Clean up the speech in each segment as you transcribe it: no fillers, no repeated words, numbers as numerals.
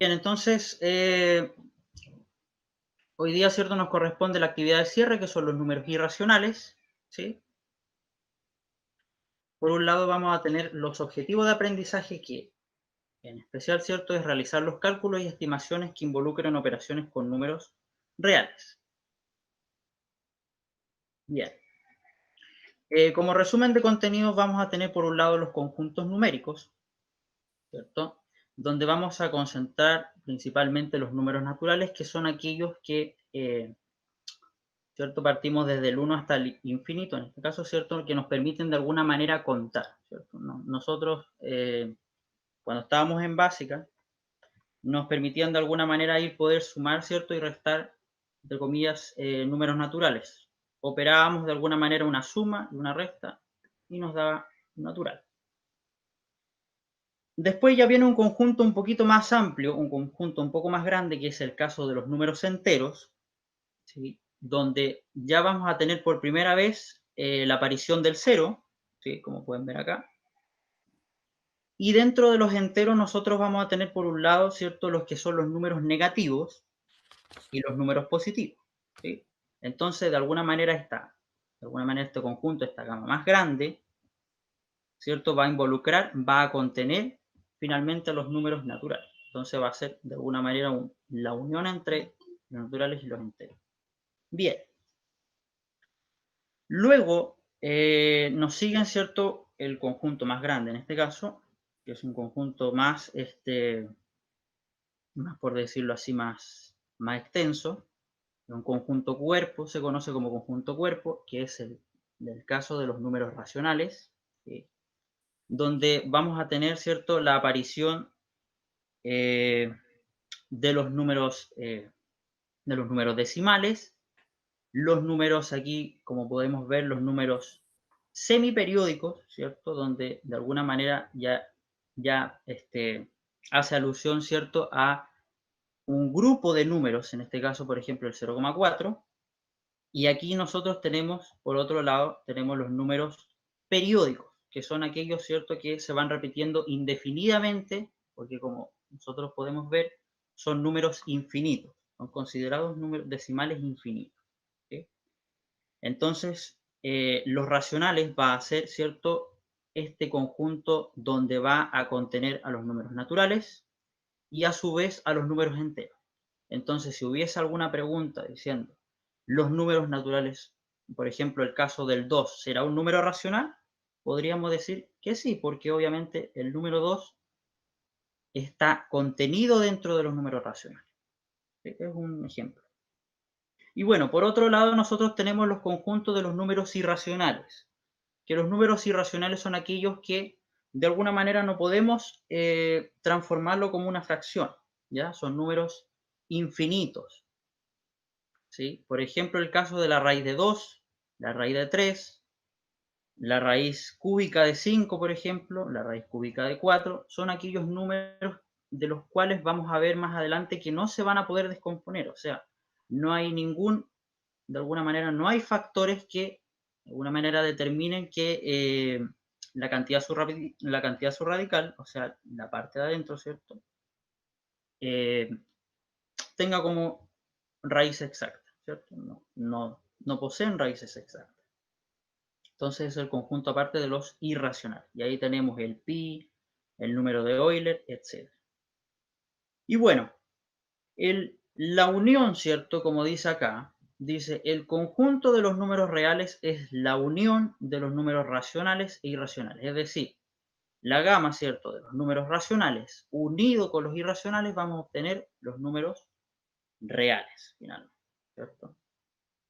Bien, entonces, hoy día, ¿cierto?, nos corresponde la actividad de cierre, que son los números irracionales, ¿sí? Por un lado vamos a tener los objetivos de aprendizaje que, en especial, ¿cierto?, es realizar los cálculos y estimaciones que involucren operaciones con números reales. Bien. Como resumen de contenidos vamos a tener por un lado los conjuntos numéricos, ¿cierto? Donde vamos a concentrar principalmente los números naturales, que son aquellos que, ¿cierto? Partimos desde el 1 hasta el infinito, en este caso, ¿cierto? Que nos permiten de alguna manera contar, ¿cierto? Nosotros, cuando estábamos en básica, nos permitían de alguna manera ir poder sumar, ¿cierto? Y restar, entre comillas, números naturales. Operábamos de alguna manera una suma y una resta y nos daba un natural. Después ya viene un conjunto un poquito más amplio, un conjunto un poco más grande, que es el caso de los números enteros, ¿sí? Donde ya vamos a tener por primera vez la aparición del cero, ¿sí? Como pueden ver acá. Y dentro de los enteros nosotros vamos a tener por un lado, ¿cierto?, los que son los números negativos y los números positivos, ¿sí? Entonces, de alguna manera este conjunto, esta gama más grande, ¿cierto?, va a involucrar, va a contener finalmente los números naturales. Entonces va a ser de alguna manera la unión entre los naturales y los enteros. Bien. Luego nos siguen, ¿cierto?, el conjunto más grande en este caso, que es un conjunto más, más por decirlo así, más extenso. Un conjunto cuerpo se conoce como conjunto cuerpo, que es el del caso de los números racionales, ¿sí? Donde vamos a tener, ¿cierto?, la aparición eh, de los números decimales, los números aquí, como podemos ver, los números semiperiódicos, ¿cierto? Donde de alguna manera ya hace alusión, ¿cierto?, a un grupo de números, en este caso, por ejemplo, el 0,4, y aquí nosotros tenemos, por otro lado, tenemos los números periódicos, que son aquellos, ¿cierto?, que se van repitiendo indefinidamente, porque como nosotros podemos ver, son números infinitos, son considerados números decimales infinitos, ¿sí? Entonces, los racionales va a ser, ¿cierto?, este conjunto donde va a contener a los números naturales y a su vez a los números enteros. Entonces, si hubiese alguna pregunta diciendo, los números naturales, por ejemplo, el caso del 2, ¿será un número racional? Podríamos decir que sí, porque obviamente el número 2 está contenido dentro de los números racionales. Este es un ejemplo. Y bueno, por otro lado, nosotros tenemos los conjuntos de los números irracionales, que los números irracionales son aquellos que de alguna manera no podemos transformarlo como una fracción, ¿ya? Son números infinitos, ¿sí? Por ejemplo, el caso de la raíz de 2, la raíz de 3, la raíz cúbica de 5, por ejemplo, la raíz cúbica de 4, son aquellos números de los cuales vamos a ver más adelante que no se van a poder descomponer, o sea, no hay de alguna manera, no hay factores que de alguna manera determinen que la cantidad subradical, o sea, la parte de adentro, ¿cierto?, eh, tenga como raíz exacta, ¿cierto? No poseen raíces exactas. Entonces es el conjunto aparte de los irracionales. Y ahí tenemos el pi, el número de Euler, etc. Y bueno, la unión, ¿cierto? Como dice acá, dice, el conjunto de los números reales es la unión de los números racionales e irracionales. Es decir, la gama, ¿cierto?, de los números racionales unido con los irracionales vamos a obtener los números reales, finalmente, ¿cierto?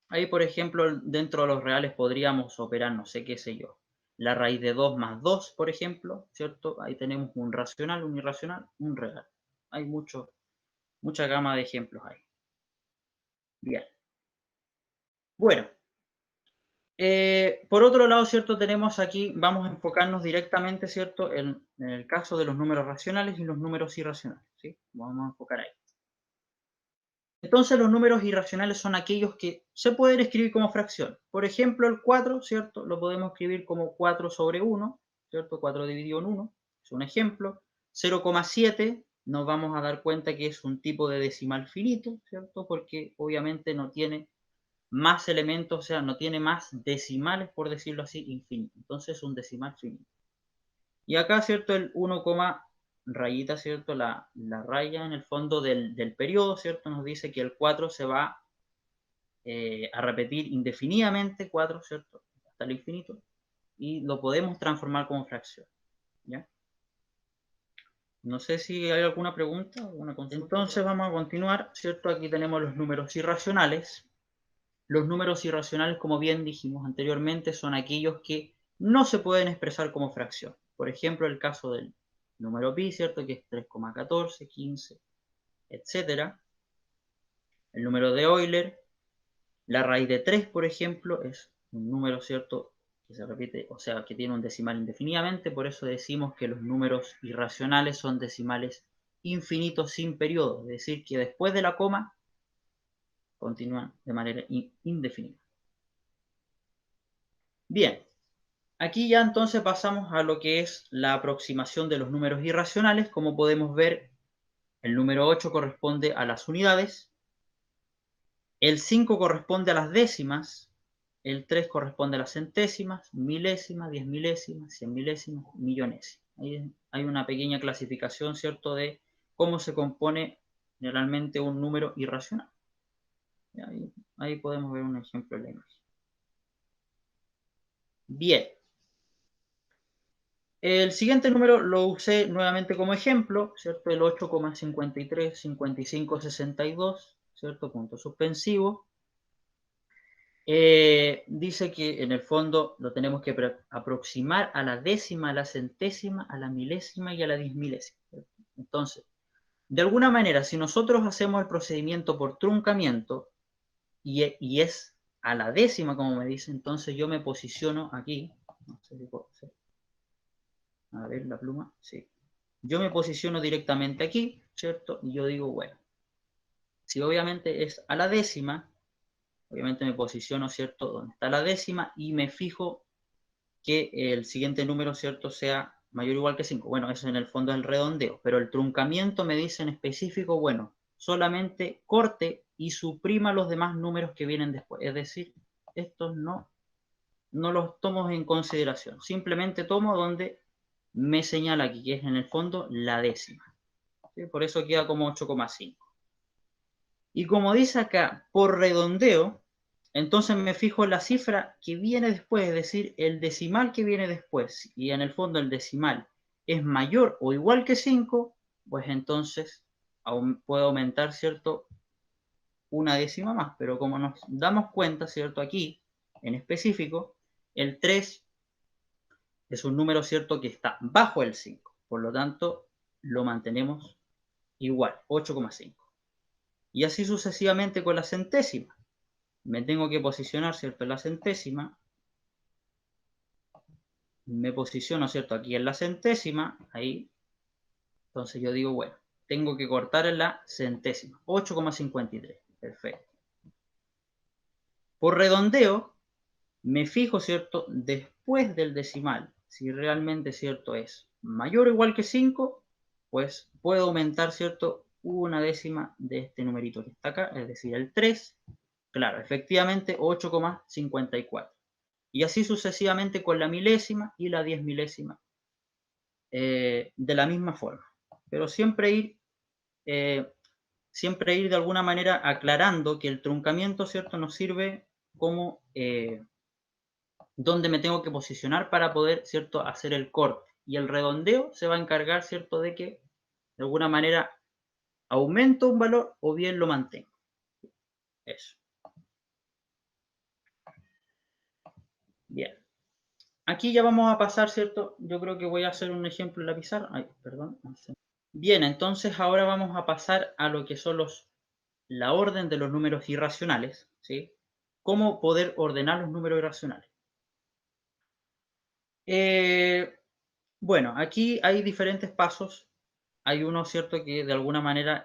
Ahí, por ejemplo, dentro de los reales podríamos operar, no sé qué sé yo, la raíz de 2 más 2, por ejemplo, ¿cierto? Ahí tenemos un racional, un irracional, un real. Hay mucha gama de ejemplos ahí. Bien. Bueno, por otro lado, ¿cierto? Tenemos aquí, vamos a enfocarnos directamente, ¿cierto?, en el caso de los números racionales y los números irracionales, ¿sí? Vamos a enfocar ahí. Entonces los números irracionales son aquellos que se pueden escribir como fracción. Por ejemplo, el 4, ¿cierto? Lo podemos escribir como 4 sobre 1, ¿cierto? 4 dividido en 1, es un ejemplo. 0,7 nos vamos a dar cuenta que es un tipo de decimal finito, ¿cierto? Porque obviamente no tiene más elementos, o sea, no tiene más decimales, por decirlo así, infinito. Entonces es un decimal finito. Y acá, ¿cierto? El 1, rayita, ¿cierto? La raya en el fondo del periodo, ¿cierto? Nos dice que el 4 se va a repetir indefinidamente, 4, ¿cierto? Hasta el infinito. Y lo podemos transformar como fracción, ¿ya? No sé si hay alguna pregunta, alguna consulta. Entonces vamos a continuar, ¿cierto? Aquí tenemos los números irracionales. Los números irracionales, como bien dijimos anteriormente, son aquellos que no se pueden expresar como fracción. Por ejemplo, el caso del número pi, ¿cierto? Que es 3,14, 15, etc. El número de Euler, la raíz de 3, por ejemplo, es un número, ¿cierto? Que se repite, o sea, que tiene un decimal indefinidamente, por eso decimos que los números irracionales son decimales infinitos sin periodo, es decir, que después de la coma continúan de manera indefinida. Bien, aquí ya entonces pasamos a lo que es la aproximación de los números irracionales. Como podemos ver, el número 8 corresponde a las unidades, el 5 corresponde a las décimas, el 3 corresponde a las centésimas, milésimas, 10 milésimas, 100 milésimas, millonésimas. Ahí hay una pequeña clasificación, ¿cierto?, de cómo se compone generalmente un número irracional. Ahí podemos ver un ejemplo de la imagen. Bien. El siguiente número lo usé nuevamente como ejemplo, ¿cierto? El 8,535562, ¿cierto? Punto suspensivo. Dice que en el fondo lo tenemos que aproximar a la décima, a la centésima, a la milésima y a la diezmilésima. Entonces, de alguna manera, si nosotros hacemos el procedimiento por truncamiento y es a la décima, como me dice, entonces yo me posiciono aquí. No sé si puedo hacer. A ver la pluma, sí. Yo me posiciono directamente aquí, ¿cierto? Y yo digo, bueno, si obviamente es a la décima, obviamente me posiciono, ¿cierto? Donde está la décima y me fijo que el siguiente número, ¿cierto? Sea mayor o igual que 5. Bueno, eso en el fondo es el redondeo, pero el truncamiento me dice en específico, bueno, solamente corte y suprima los demás números que vienen después. Es decir, estos no los tomo en consideración. Simplemente tomo donde me señala aquí, que es en el fondo la décima. ¿Sí? Por eso queda como 8,5. Y como dice acá, por redondeo, entonces me fijo en la cifra que viene después, es decir, el decimal que viene después, y en el fondo el decimal es mayor o igual que 5, pues entonces puedo aumentar, ¿cierto?, una décima más. Pero como nos damos cuenta, ¿cierto?, aquí en específico, el 3 es un número, ¿cierto?, que está bajo el 5. Por lo tanto, lo mantenemos igual, 8,5. Y así sucesivamente con la centésima. Me tengo que posicionar, ¿cierto?, en la centésima. Me posiciono, ¿cierto?, aquí en la centésima. Ahí. Entonces yo digo, bueno, tengo que cortar en la centésima. 8,53. Perfecto. Por redondeo, me fijo, ¿cierto?, después del decimal. Si realmente, ¿cierto?, es mayor o igual que 5, pues puedo aumentar, ¿cierto?, una décima de este numerito que está acá, es decir, el 3. Claro, efectivamente 8,54. Y así sucesivamente con la milésima y la 10 milésima. De la misma forma. Pero siempre ir de alguna manera aclarando que el truncamiento, ¿cierto?, nos sirve como donde me tengo que posicionar para poder, ¿cierto?, hacer el corte. Y el redondeo se va a encargar, ¿cierto?, de que de alguna manera aumento un valor o bien lo mantengo. Eso. Bien. Aquí ya vamos a pasar, ¿cierto? Yo creo que voy a hacer un ejemplo en la pizarra. Ay, perdón. Bien, entonces ahora vamos a pasar a lo que son la orden de los números irracionales, ¿sí? ¿Cómo poder ordenar los números irracionales? Eh, bueno, aquí hay diferentes pasos. Hay uno, ¿cierto?, que de alguna manera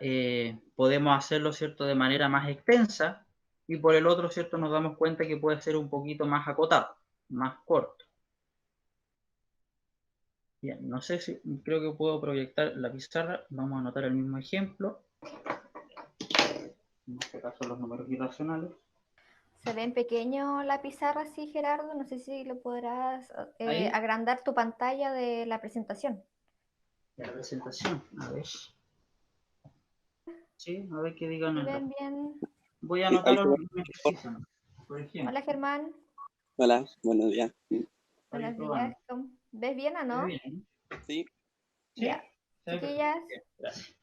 podemos hacerlo, ¿cierto?, de manera más extensa, y por el otro, ¿cierto?, nos damos cuenta que puede ser un poquito más acotado, más corto. Bien, no sé si creo que puedo proyectar la pizarra. Vamos a anotar el mismo ejemplo. En este caso los números irracionales. Se ve en pequeño la pizarra, sí, Gerardo. No sé si lo podrás Ahí, agrandar tu pantalla de la presentación. la presentación. A ver. Sí, a ver qué digan ¿Se el ven resto. bien? Voy a Sí, ahí anotar se ve algún mejor. ejercicio, ¿no? Por Hola, ejemplo, Germán. Hola, buenos días. para ir Buenos días. probando. ¿Ves bien o ¿Se ve no? bien? Sí, Ya. ¿Sí? Se ve perfecto. Chiquillas. Bien, gracias.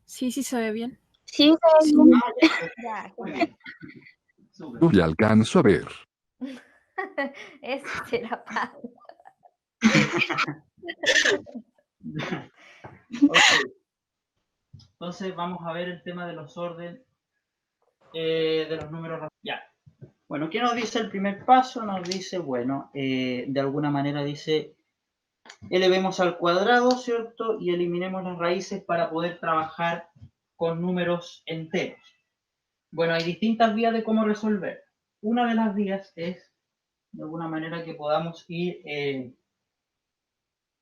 Sí, sí se ve bien. Sí, se ve bien. Ah, ya, perfecto. Ya, Muy genial. bien. Súper. No le alcanzo a ver. Eso será paz. Ok. Entonces vamos a ver el tema de los órdenes de los números. Ya. Bueno, ¿qué nos dice el primer paso? Nos dice, bueno, de alguna manera dice, elevemos al cuadrado, ¿cierto? Y eliminemos las raíces para poder trabajar con números enteros. Bueno, hay distintas vías de cómo resolver. Una de las vías es, de alguna manera, que podamos ir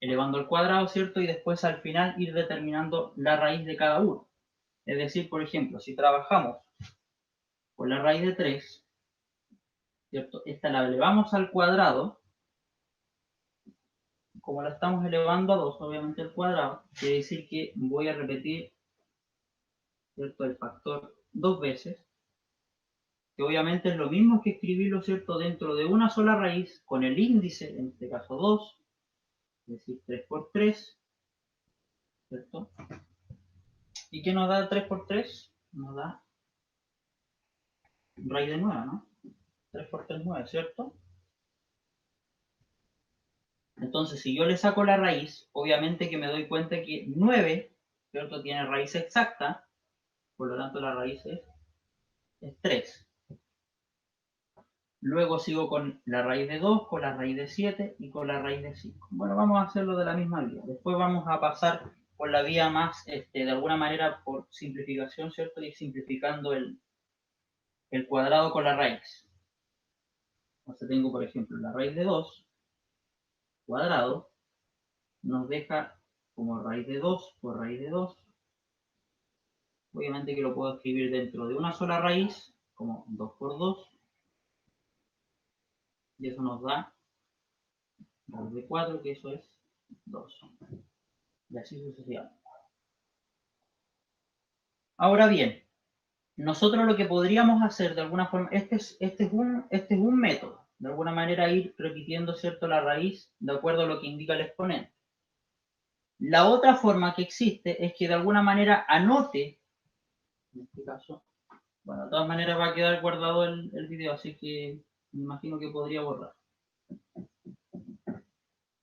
elevando al cuadrado, ¿cierto? Y después al final ir determinando la raíz de cada uno. Es decir, por ejemplo, si trabajamos con la raíz de 3, ¿cierto? Esta la elevamos al cuadrado, como la estamos elevando a 2, obviamente al cuadrado, quiere decir que voy a repetir, ¿cierto? El factor dos veces, que obviamente es lo mismo que escribirlo, ¿cierto? Dentro de una sola raíz, con el índice, en este caso 2, es decir, 3 por 3, ¿cierto? ¿Y qué nos da 3 por 3? Nos da raíz de 9, ¿no? 3 por 3, 9, ¿cierto? Entonces, si yo le saco la raíz, obviamente que me doy cuenta que 9, ¿cierto? Tiene raíz exacta, por lo tanto la raíz es 3. Luego sigo con la raíz de 2, con la raíz de 7 y con la raíz de 5. Bueno, vamos a hacerlo de la misma vía. Después vamos a pasar por la vía más, de alguna manera, por simplificación, ¿cierto? Ir simplificando el cuadrado con la raíz. Entonces tengo, por ejemplo, la raíz de 2 cuadrado nos deja como raíz de 2 por raíz de 2. Obviamente que lo puedo escribir dentro de una sola raíz, como 2 por 2, y eso nos da raíz de 4, que eso es 2. Y así sucesivamente. Ahora bien, nosotros lo que podríamos hacer de alguna forma, este es un método, de alguna manera ir repitiendo, ¿cierto?, la raíz de acuerdo a lo que indica el exponente. La otra forma que existe es que de alguna manera anote, en este caso, bueno, de todas maneras va a quedar guardado el video, así que me imagino que podría borrar,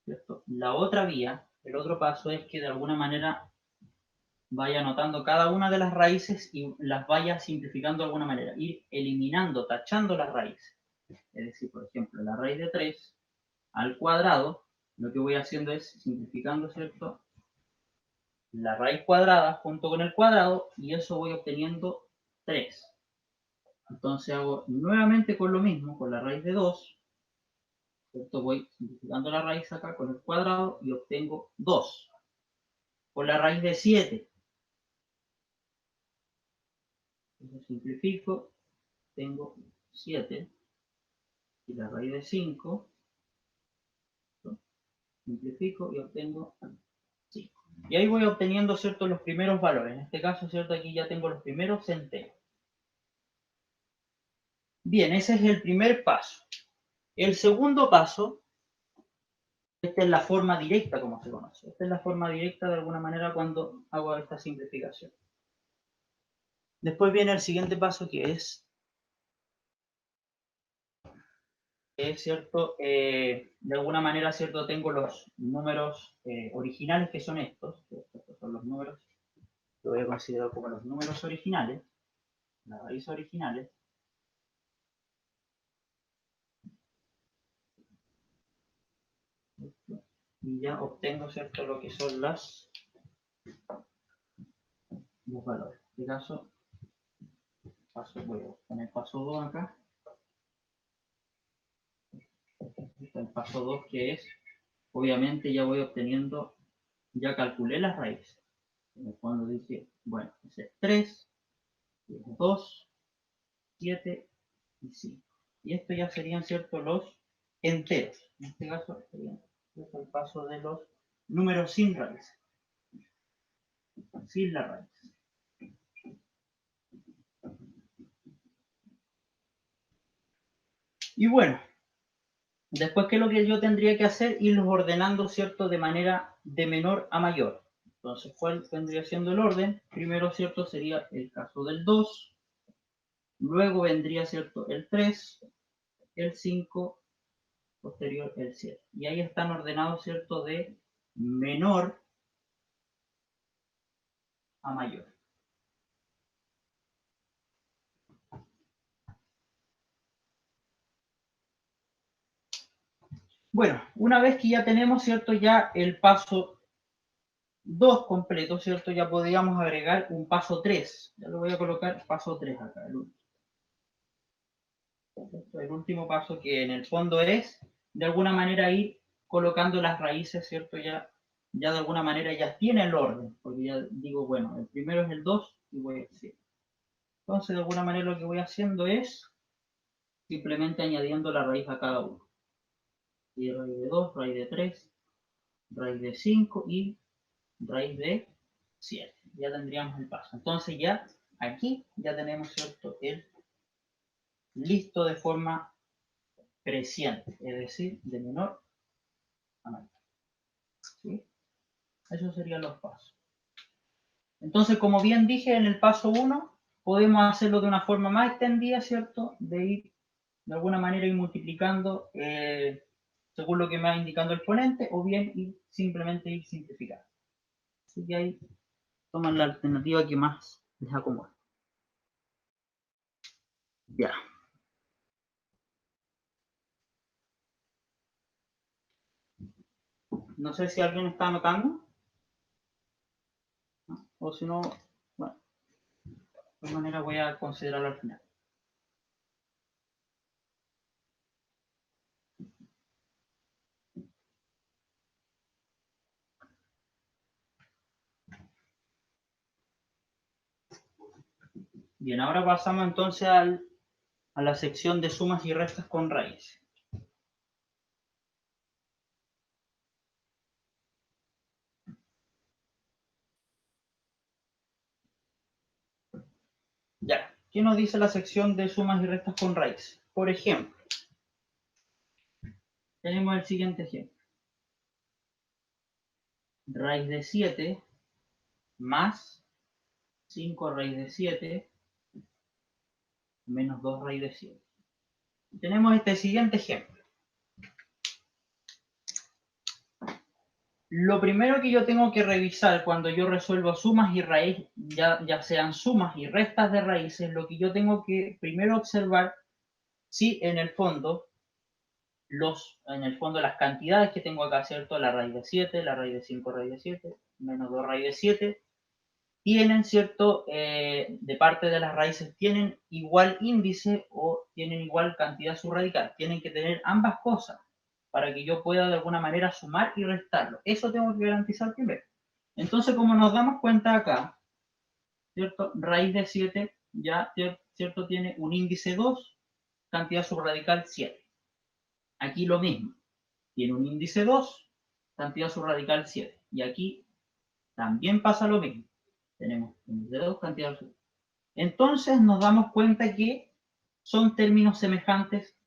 ¿cierto? La otra vía, el otro paso es que de alguna manera vaya anotando cada una de las raíces y las vaya simplificando de alguna manera, ir eliminando, tachando las raíces. Es decir, por ejemplo, la raíz de 3 al cuadrado, lo que voy haciendo es simplificando, ¿cierto? La raíz cuadrada junto con el cuadrado y eso voy obteniendo 3. Entonces hago nuevamente con lo mismo, con la raíz de 2, ¿cierto? Voy simplificando la raíz acá con el cuadrado y obtengo 2. Con la raíz de 7, simplifico, tengo 7. Y la raíz de 5, simplifico y obtengo 5. Y ahí voy obteniendo, ¿cierto?, los primeros valores. En este caso, ¿cierto?, aquí ya tengo los primeros centeros. Bien, ese es el primer paso. El segundo paso, esta es la forma directa, como se conoce. Esta es la forma directa, de alguna manera, cuando hago esta simplificación. Después viene el siguiente paso, que es cierto, de alguna manera, cierto, tengo los números originales, que son estos. Estos son los números que voy a considerar como los números originales, las raíces originales. Y ya obtengo, ¿cierto?, lo que son los valores. En este caso, voy a poner paso 2 acá. Está el paso 2, que es obviamente ya voy obteniendo, ya calculé las raíces. Cuando dije, bueno, ese es 3, 2, 7 y 5. Y esto ya serían, ¿cierto?, los enteros. En este caso sería el paso de los números sin raíces. Sin la raíz. Y bueno, después, ¿qué es lo que yo tendría que hacer? Irlos ordenando, ¿cierto?, de manera de menor a mayor. Entonces, ¿cuál vendría siendo el orden? Primero, ¿cierto?, sería el caso del 2. Luego vendría, ¿cierto?, el 3, el 5, posterior el 7. Y ahí están ordenados, ¿cierto?, de menor a mayor. Bueno, una vez que ya tenemos, ¿cierto?, ya el paso 2 completo, ¿cierto? Ya podríamos agregar un paso 3. Ya lo voy a colocar paso 3 acá, el último paso, que en el fondo es, de alguna manera, ir colocando las raíces, ¿cierto? Ya de alguna manera ya tiene el orden, porque ya digo, bueno, el primero es el 2 y voy a decir. Entonces, de alguna manera lo que voy haciendo es simplemente añadiendo la raíz a cada uno. Y raíz de 2, raíz de 3, raíz de 5 y raíz de 7. Ya tendríamos el paso. Entonces ya aquí ya tenemos, ¿cierto?, el listo de forma creciente, es decir, de menor a mayor. ¿Sí? Esos serían los pasos. Entonces, como bien dije, en el paso 1 podemos hacerlo de una forma más extendida, ¿cierto? De ir, de alguna manera, ir multiplicando según lo que me va indicando el ponente, o bien simplemente ir simplificando. Así que ahí toman la alternativa que más les acomode. Ya. No sé si alguien está anotando. O si no, bueno, de todas maneras voy a considerarlo al final. Bien, ahora pasamos entonces a la sección de sumas y restas con raíces. Ya, ¿qué nos dice la sección de sumas y restas con raíces? Por ejemplo, tenemos el siguiente ejemplo. Raíz de 7 más 5 raíz de 7 menos 2 raíz de 7. Tenemos este siguiente ejemplo. Lo primero que yo tengo que revisar cuando yo resuelvo sumas y raíces, ya sean sumas y restas de raíces, lo que yo tengo que primero observar si en el fondo las cantidades que tengo acá, ¿cierto? La raíz de 7, la raíz de 5 raíz de 7, menos 2 raíz de 7, tienen, ¿cierto? De parte de las raíces, tienen igual índice o tienen igual cantidad subradical. Tienen que tener ambas cosas para que yo pueda de alguna manera sumar y restarlo. Eso tengo que garantizar primero. Entonces, como nos damos cuenta acá, ¿cierto? Raíz de 7 ya, ¿cierto? Tiene un índice 2, cantidad subradical 7. Aquí lo mismo. Tiene un índice 2, cantidad subradical 7. Y aquí también pasa lo mismo. Tenemos índice 2, cantidad subradical. Entonces nos damos cuenta que son términos semejantes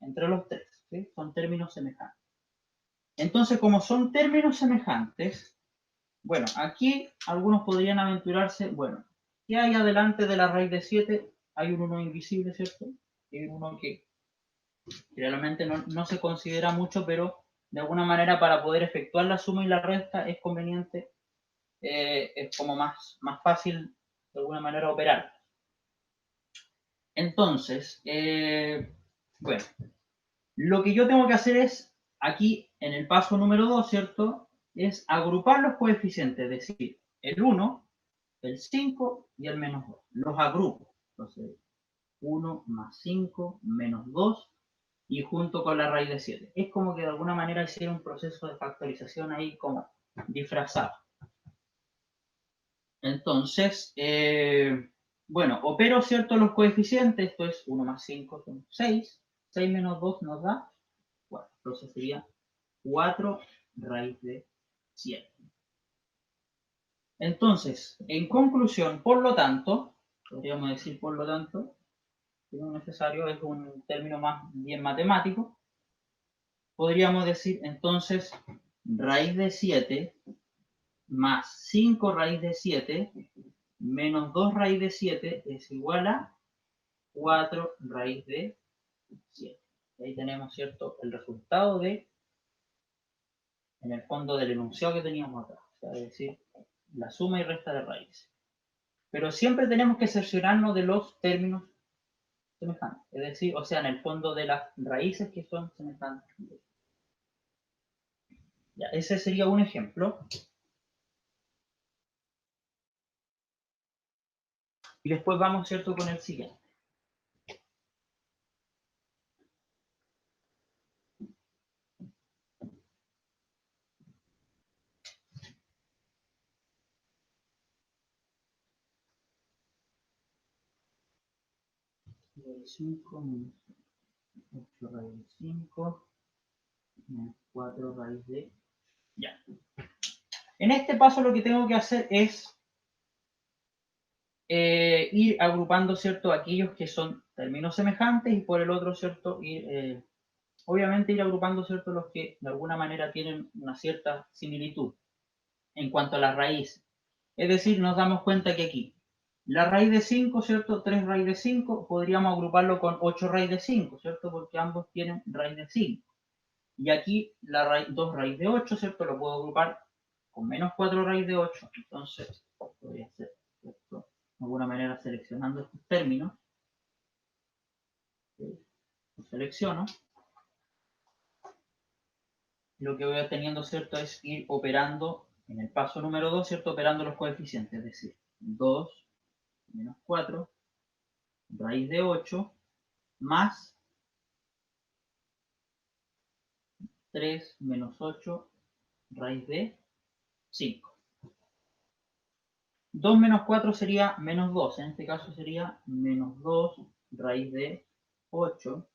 entre los tres. ¿Sí? Son términos semejantes. Entonces, como son términos semejantes, bueno, aquí algunos podrían aventurarse, bueno, ¿qué hay adelante de la raíz de 7? Hay un 1 invisible, ¿cierto? Hay un 1 que realmente no se considera mucho, pero de alguna manera para poder efectuar la suma y la resta es conveniente, es como más fácil de alguna manera operar. Entonces, bueno, lo que yo tengo que hacer es, aquí en el paso número 2, ¿cierto? Es agrupar los coeficientes, es decir, el 1, el 5 y el menos 2. Los agrupo. Entonces, 1 más 5 menos 2 y junto con la raíz de 7. Es como que de alguna manera hicieron un proceso de factorización ahí como disfrazado. Entonces, bueno, opero, ¿cierto?, los coeficientes. Esto es 1 más 5 son 6. 6 menos 2 nos da 4. Entonces sería 4 raíz de 7. Entonces, en conclusión, por lo tanto, podríamos decir por lo tanto, que no es necesario, es un término más bien matemático. Podríamos decir entonces raíz de 7 más 5 raíz de 7 menos 2 raíz de 7 es igual a 4 raíz de 7. Ahí tenemos, ¿cierto?, el resultado de, en el fondo, del enunciado que teníamos acá. O sea, es decir, la suma y resta de raíces. Pero siempre tenemos que cerciorarnos de los términos semejantes. Es decir, o sea, en el fondo de las raíces que son semejantes. Ya, ese sería un ejemplo. Y después vamos, ¿cierto?, con el siguiente. Raíz de 5 menos 8 raíz de 5 menos 4 raíz de... Ya. En este paso lo que tengo que hacer es ir agrupando, ¿cierto?, aquellos que son términos semejantes y por el otro, ¿cierto?, obviamente ir agrupando, ¿cierto?, los que de alguna manera tienen una cierta similitud en cuanto a la raíz. Es decir, nos damos cuenta que aquí la raíz de 5, ¿cierto?, 3 raíz de 5, podríamos agruparlo con 8 raíz de 5, ¿cierto?, porque ambos tienen raíz de 5. Y aquí la raíz, 2 raíz de 8, ¿cierto?, lo puedo agrupar con menos 4 raíz de 8. Entonces, podría ser, ¿cierto?, de alguna manera seleccionando estos términos. Los selecciono. Lo que voy obteniendo, ¿cierto?, es ir operando en el paso número 2, ¿cierto?, operando los coeficientes, es decir, 2 menos 4 raíz de 8 más 3 menos 8 raíz de 5. 2 menos 4 sería menos 2, en este caso sería menos 2 raíz de 8.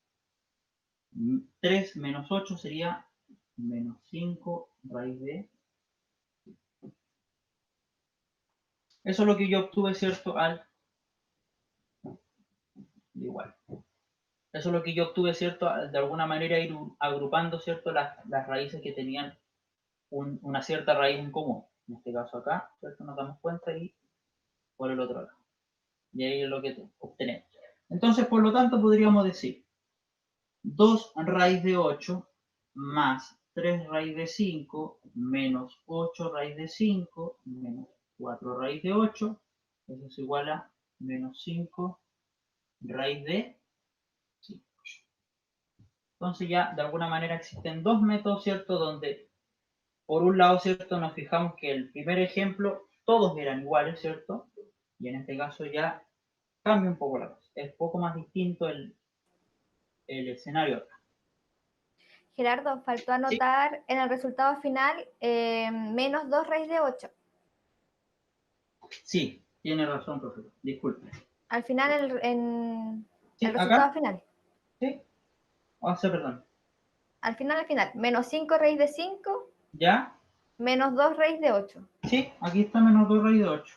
3 menos 8 sería menos 5 raíz de... Eso es lo que yo obtuve, ¿cierto?, al... igual. Eso es lo que yo obtuve, ¿cierto?, de alguna manera ir agrupando, ¿cierto?, las raíces que tenían una cierta raíz en común. En este caso acá, ¿cierto?, nos damos cuenta y por el otro lado. Y ahí es lo que obtenemos. Entonces, por lo tanto, podríamos decir 2 raíz de 8 más 3 raíz de 5 menos 8 raíz de 5 menos 4 raíz de 8. Eso es igual a menos 5 raíz de 5. Entonces ya de alguna manera existen dos métodos, ¿cierto?, donde por un lado, ¿cierto?, nos fijamos que el primer ejemplo todos eran iguales, ¿cierto? Y en este caso ya cambia un poco la cosa. Es poco más distinto el escenario acá. Gerardo, faltó Sí. anotar en el resultado final menos 2 raíz de 8. Sí, tiene razón, profesor. Disculpe. Al final, en Sí, el resultado acá. final. Sí. O sea, perdón. Al final, menos 5 raíz de 5 ¿Ya? menos 2 raíz de 8. Sí, aquí está menos 2 raíz de 8.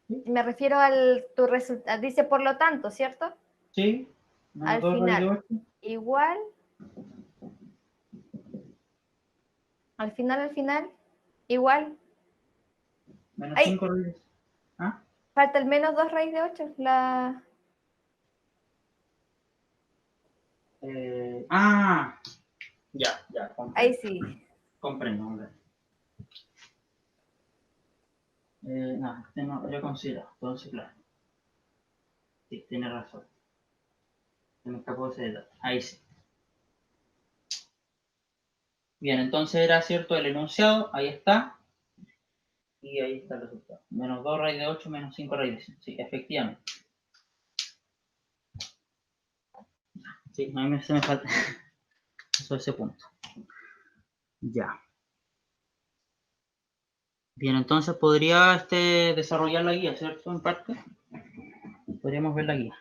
¿Sí? Me refiero al tu resultado. Dice por lo tanto, ¿cierto? Sí, menos Al 2 raíz de final, 8. igual. Al final, igual. Menos ¡Ay! 5 raíz de 8. ¿Ah? Falta el menos 2 raíz de 8. Ya, comprendo. Ahí sí. Comprendo, hombre. No, no, yo considero, entonces, claro. Sí, tiene razón. Se me escapó ese detalle. Ahí sí. Bien, entonces era cierto el enunciado, ahí está. Y ahí está el resultado. Menos 2 raíz de 8 menos 5 raíz de 5. Sí, efectivamente. Sí, a mí se me falta eso, ese punto. Ya. Bien, entonces podría desarrollar la guía, ¿cierto? En parte. Podríamos ver la guía.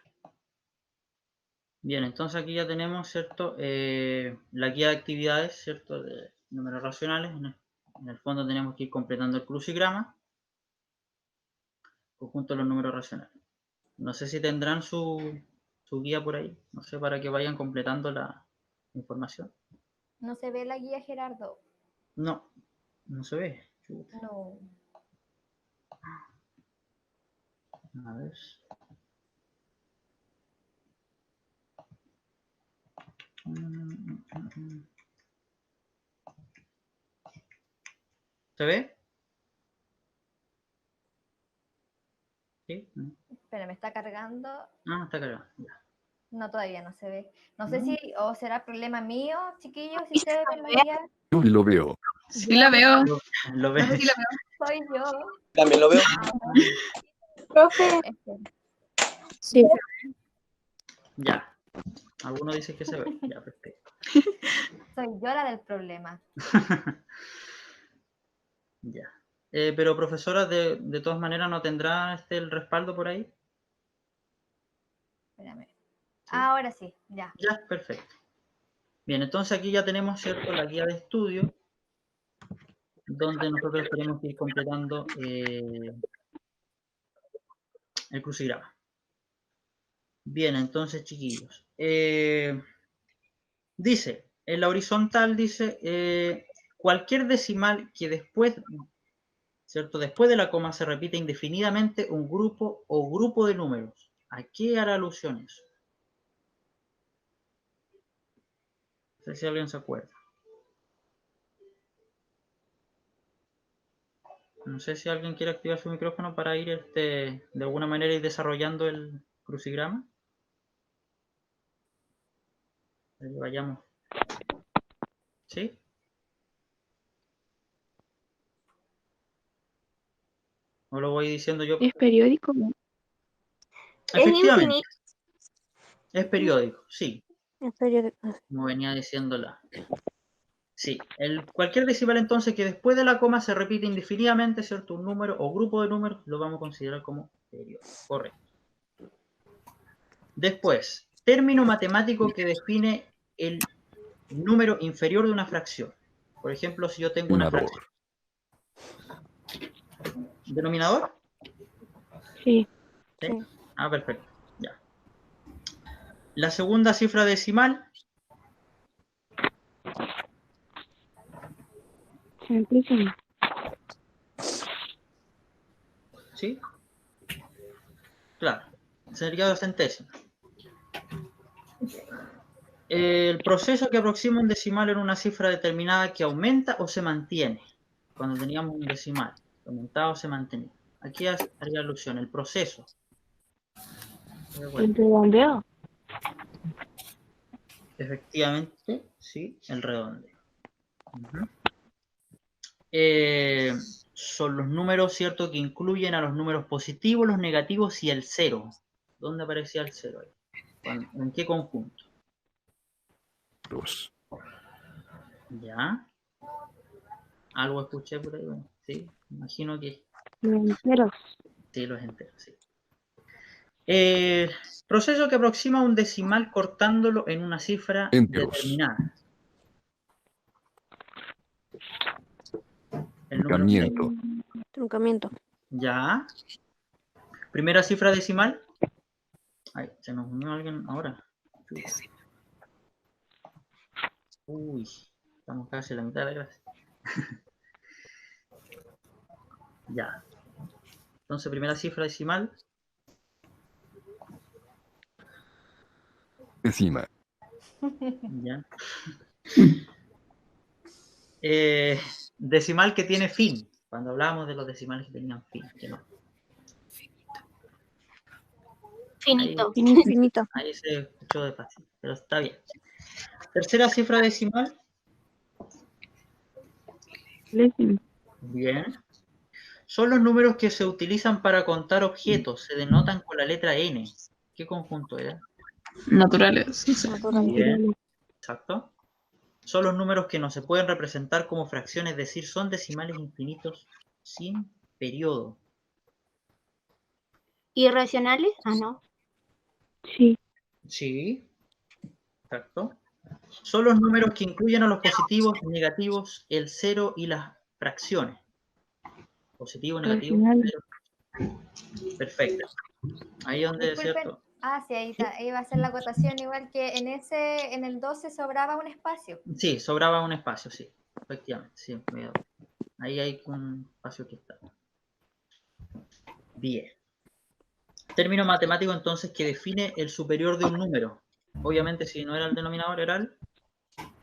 Bien, entonces aquí ya tenemos, ¿cierto? La guía de actividades, ¿cierto? De números racionales. En el fondo tenemos que ir completando el crucigrama, conjunto de los números racionales. No sé si tendrán su guía por ahí, no sé, para que vayan completando la información. No se ve la guía, Gerardo. No, no se ve. Chuta. No. A ver. ¿Se ve? ¿Sí? No. Espera, me está cargando. Ah, está cargado. Ya. No, todavía no se ve. No sé No. si, o será problema mío, chiquillos, si se ve la guía. Yo lo veo. Sí la veo. Lo ves. Sí la veo. Soy yo. También lo veo. Profe. Sí. Ya. Alguno dice que se ve. Ya, perfecto. Soy yo la del problema. Ya. Pero profesora, de todas maneras, ¿no tendrá el respaldo por ahí? Espérame. Ahora sí, ya. Ya, perfecto. Bien, entonces aquí ya tenemos, ¿cierto?, la guía de estudio, donde nosotros tenemos que ir completando el crucigrama. Bien, entonces, chiquillos. Dice, en la horizontal dice, cualquier decimal que después, ¿cierto?, después de la coma se repite indefinidamente un grupo o grupo de números. ¿A qué hará alusión eso? No sé si alguien se acuerda. No sé si alguien quiere activar su micrófono para ir de alguna manera ir desarrollando el crucigrama. Ahí vayamos. ¿Sí? ¿O lo voy diciendo yo? ¿Es periódico? Efectivamente, es periódico, sí. Es periódico. Como venía diciéndola. Sí, cualquier decimal entonces que después de la coma se repite indefinidamente, ¿cierto? Un número o grupo de números lo vamos a considerar como periódico. Correcto. Después, término matemático que define el número inferior de una fracción. Por ejemplo, si yo tengo una fracción. ¿Denominador? Sí. ¿Sí? Sí. Ah, perfecto. Ya. La segunda cifra decimal. Centésimo. ¿Sí? Claro. Sería la centésima. El proceso que aproxima un decimal en una cifra determinada que aumenta o se mantiene. Cuando teníamos un decimal, aumentaba o se mantenía. Aquí haría alusión, el proceso. ¿El redondeo? Efectivamente, sí, el redondeo. Son los números, ¿cierto?, que incluyen a los números positivos, los negativos y el cero. ¿Dónde aparecía el cero ahí? ¿En qué conjunto? Dos. ¿Ya? Algo escuché por ahí, bueno, sí, imagino que Los enteros. sí, los enteros, sí. Proceso que aproxima un decimal cortándolo en una cifra Enteros. determinada. El número Truncamiento. Truncamiento. Ya. Primera cifra decimal. Ay, se nos unió alguien ahora. Uy, estamos casi a la mitad de la clase. Ya. Entonces, primera cifra decimal. Décima. Ya. Decimal que tiene fin. Cuando hablábamos de los decimales que tenían fin, que no. Finito. Infinito. Ahí se escuchó despacio, pero está bien. Tercera cifra decimal. Milésimo. Bien. Son los números que se utilizan para contar objetos. Se denotan con la letra N. ¿Qué conjunto era? Naturales. No sé. Naturales. Bien, exacto. Son los números que no se pueden representar como fracciones, es decir, son decimales infinitos sin periodo. ¿Irracionales? Ah, no. Sí. Sí, exacto. Son los números que incluyen a los positivos, negativos, el cero y las fracciones. Positivo, negativo, Racionales. cero. Perfecto. Ahí es donde, Disculpen. ¿cierto? Ah, sí, ahí va a ser la acotación, igual que en el 12 sobraba un espacio. Sí, sobraba un espacio, sí. Efectivamente, sí. Ahí hay un espacio que está. Bien. Término matemático entonces que define el superior de un número. Obviamente si no era el denominador, era el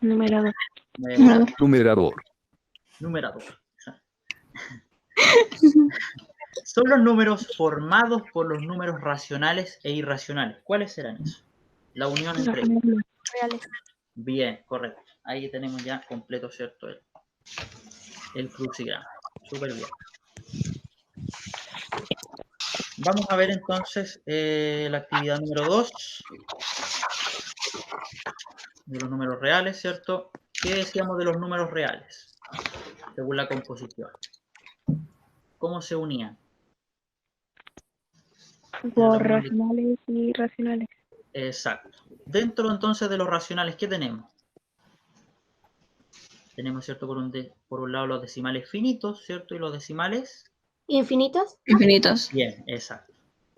Numerador. Numerador. numerador. Son los números formados por los números racionales e irracionales. ¿Cuáles serán esos? La unión entre ellos. Racionales. Reales. Bien, correcto. Ahí tenemos ya completo, ¿cierto? El crucigrama. Súper bien. Vamos a ver entonces la actividad número 2 de los números reales, ¿cierto? ¿Qué decíamos de los números reales? Según la composición. ¿Cómo se unían? Por racionales y irracionales. Exacto. Dentro entonces de los racionales, ¿qué tenemos? Tenemos, ¿cierto? Por un lado los decimales finitos, ¿cierto? Y los decimales... ¿Infinitos? Infinitos. Bien, exacto.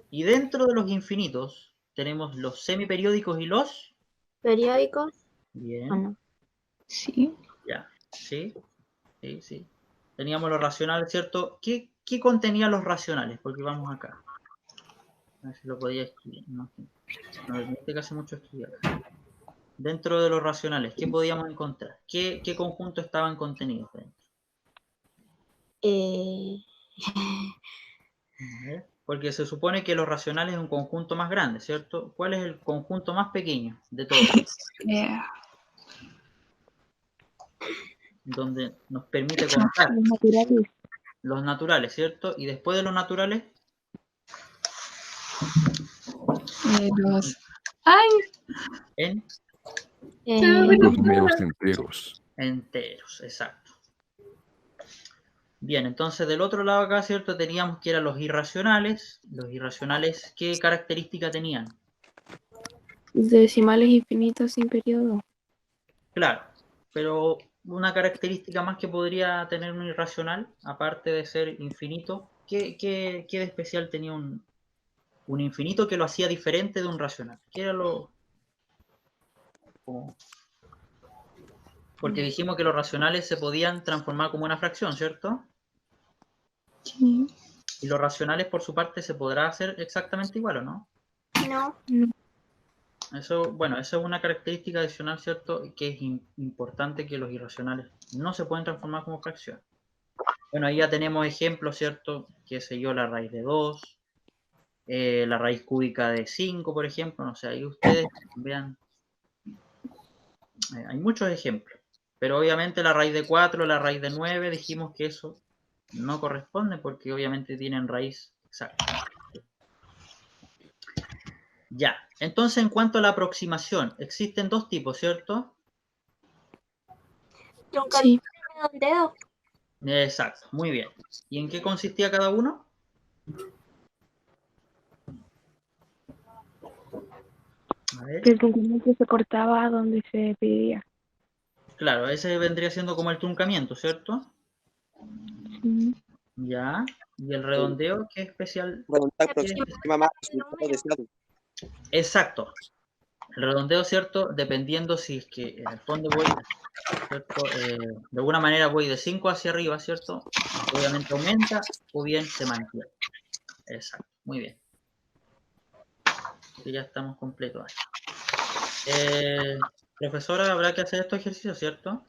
Y dentro de los infinitos tenemos los semiperiódicos y los... ¿Periódicos? Bien, Ah, no. Sí. ya. Sí, sí, sí. Teníamos los racionales, ¿cierto? ¿Qué contenían los racionales? Porque vamos acá. A ver si lo podía escribir. No, en este caso mucho estudiar. Dentro de los racionales, ¿qué podíamos encontrar? ¿Qué conjunto estaban contenidos dentro? A ver, porque se supone que los racionales es un conjunto más grande, ¿cierto? ¿Cuál es el conjunto más pequeño de todos? Donde nos permite contar Los naturales. los naturales, ¿cierto? Y después de los naturales, Los... ¡Ay! en Los números enteros. enteros, exacto. Bien, entonces del otro lado acá, ¿cierto? Teníamos que eran los irracionales. Los irracionales, ¿qué característica tenían? Decimales infinitos sin periodo. Claro, pero una característica más que podría tener un irracional, aparte de ser infinito, ¿qué de especial tenía un infinito que lo hacía diferente de un racional? ¿Qué era lo...? Porque dijimos que los racionales se podían transformar como una fracción, ¿cierto? Sí. Y los racionales, por su parte, se podrá hacer exactamente igual, ¿o no? No. Eso, bueno, eso es una característica adicional, ¿cierto? Que es importante que los irracionales no se pueden transformar como fracción. Bueno, ahí ya tenemos ejemplos, ¿cierto? Qué sé yo, la raíz de 2, la raíz cúbica de 5, por ejemplo. No sé, ahí ustedes vean. Hay muchos ejemplos. Pero obviamente la raíz de 4, la raíz de 9, dijimos que eso no corresponde porque obviamente tienen raíz exacta. Ya, entonces en cuanto a la aproximación, existen dos tipos, ¿cierto? ¿Truncamiento y redondeo? Exacto, muy bien. ¿Y en qué consistía cada uno? A ver. Que el truncamiento se cortaba donde se pedía. Claro, ese vendría siendo como el truncamiento, ¿cierto? Sí. Ya. ¿Y el redondeo qué especial? Redondar ¿Qué es aproxima especial? más resultados deseados. Exacto. El redondeo, ¿cierto? Dependiendo si es que en el fondo voy, ¿cierto? De alguna manera voy de 5 hacia arriba, ¿cierto? Obviamente aumenta o bien se mantiene. Exacto, muy bien. Aquí ya estamos completos ahí. Profesora, habrá que hacer estos ejercicios, ¿cierto?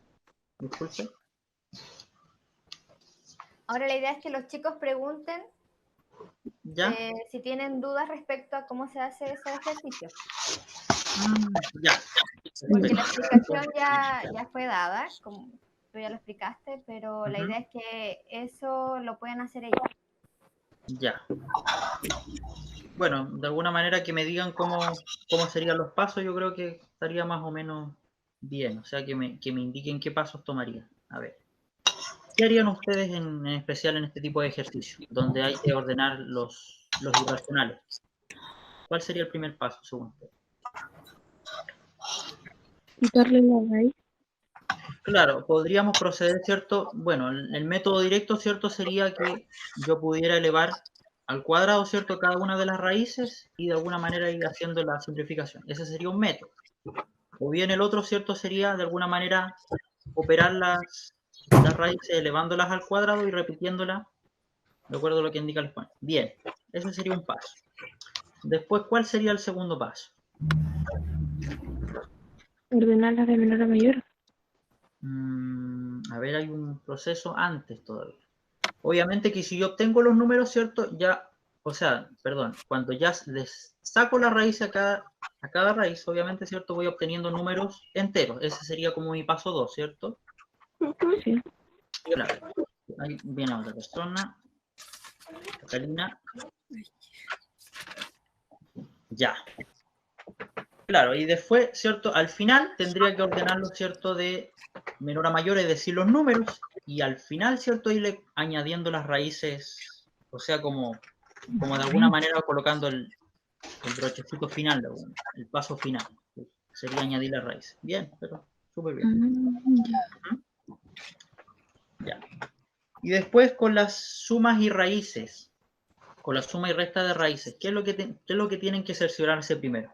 Disculpe. Ahora la idea es que los chicos pregunten ¿Ya? si tienen dudas respecto a cómo se hace ese ejercicio. Ya. Porque la Perfecto. explicación ya fue dada, como tú ya lo explicaste, pero la idea es que eso lo puedan hacer ellos. Ya. bueno, de alguna manera que me digan cómo serían los pasos, yo creo que estaría más o menos bien. O sea, que me indiquen qué pasos tomarían. A ver. ¿Qué harían ustedes en especial en este tipo de ejercicio, donde hay que ordenar los irracionales? ¿Cuál sería el primer paso, según usted? Quitarle la raíz. Claro, podríamos proceder, ¿cierto? Bueno, el método directo, ¿cierto? Sería que yo pudiera elevar al cuadrado, ¿cierto? Cada una de las raíces y de alguna manera ir haciendo la simplificación. Ese sería un método. O bien el otro, ¿cierto? Sería de alguna manera operar las raíces elevándolas al cuadrado y repitiéndolas de acuerdo a lo que indica el exponente. Bien, ese sería un paso. Después, ¿cuál sería el segundo paso? Ordenarlas de menor a mayor. A ver, hay un proceso antes todavía. Obviamente que si yo obtengo los números, ¿cierto? Ya, o sea, perdón, cuando ya les saco la raíz a cada raíz, obviamente, ¿cierto? Voy obteniendo números enteros. Ese sería como mi paso 2, ¿cierto? Sí. Claro. Ahí viene otra persona. Catalina. Ya. Claro, y después, ¿cierto? Al final tendría que ordenarlo, ¿cierto? De menor a mayor, es decir, los números, y al final, ¿cierto? Irle añadiendo las raíces, o sea, como de alguna manera colocando el brochecito final, el paso final, que sería añadir las raíces. Bien, pero súper bien. Ya. Y después con las sumas y raíces, con la suma y resta de raíces, ¿qué es lo que tienen que cerciorarse primero?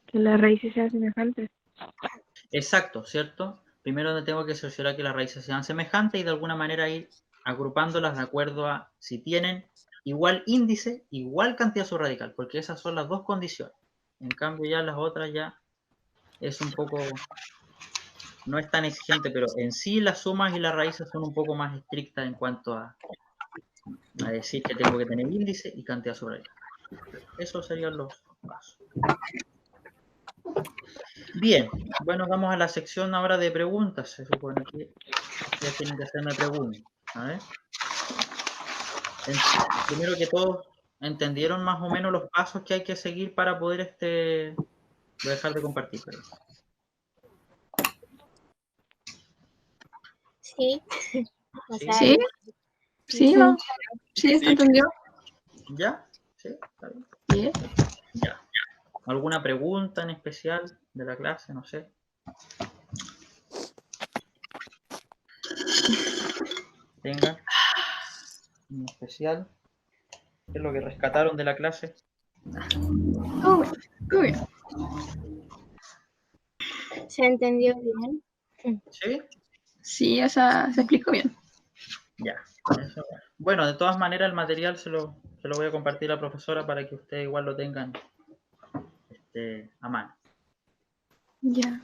Que las raíces sean semejantes. Exacto, ¿cierto? Primero tengo que cerciorar que las raíces sean semejantes y de alguna manera ir agrupándolas de acuerdo a si tienen igual índice, igual cantidad subradical, porque esas son las dos condiciones. En cambio ya las otras ya es un poco, no es tan exigente, pero en sí las sumas y las raíces son un poco más estrictas en cuanto a decir que tengo que tener índice y cantidad subradical. Esos serían los pasos. Bien, bueno, vamos a la sección ahora de preguntas. Se supone que ustedes tienen que hacerme preguntas. A ver. Primero que todo, ¿entendieron más o menos los pasos que hay que seguir para poder voy a dejar de compartir, perdón. Sí. O ¿Sí? sea, Sí. Sí, no. Sí, ¿se entendió? ¿Ya? ¿Sí? ¿Está bien? Bien. Ya. ¿Alguna pregunta en especial de la clase? No sé. Tenga. En especial. ¿Qué es lo que rescataron de la clase? Oh, muy bien. ¿se entendió bien? ¿Sí? Sí, o sea, se explicó bien. Ya. Eso. Bueno, de todas maneras el material se lo voy a compartir a la profesora para que ustedes igual lo tengan a mano. Ya.